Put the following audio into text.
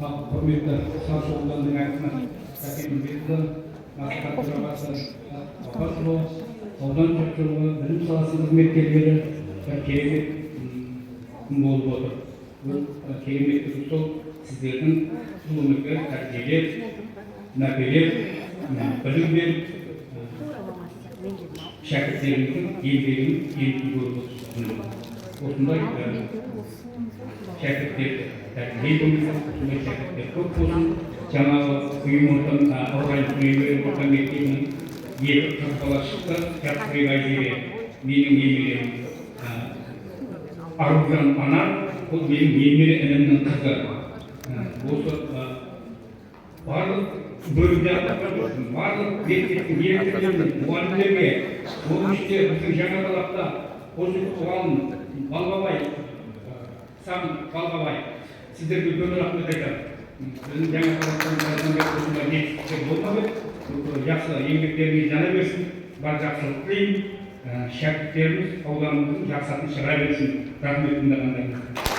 құрметті Сарысу ауданының әкімі Сәкен Үмбетұлы, мәслихат төрағасы Аппарұлы, аудан жұртшылығы, білім саласы қызметкерлері керемет күн болып отыр. Бұл керемет күн сол сіздердің сұлу өмірге тәрбиелеп, мәпелеп, білім беріп, шәкірттеріміздің еңбегін еңбек көріп отырсыздар. Осындай шәкірттер тәрбиелейміз, осындай шәкірттер көп болсын. Жаңағы ұйым органик ұйым орта мектебінің 2 қыз бала шықты. Жақсыбек Айзере менің немерем, Аружан Анар, ол менің немере інімнің қызы. Осы барлық бөлімдерді, барлық мектептің директорларына, мұғалімдерге, оның ішінде біздің жаңа талапта осы қоғам Балғабай, Сам Балғабай, сіздерге көп рахмет айтамын. Біздің жаңа талаптан осындай жетістіктер болмады. Жақсы еңбектеріңіз жана берсін, бар жақсылық тілеймін. Шәкірттеріміз ауданымыздың жақсатын шығара берсін. Рахмет тыңдағандарыңызға.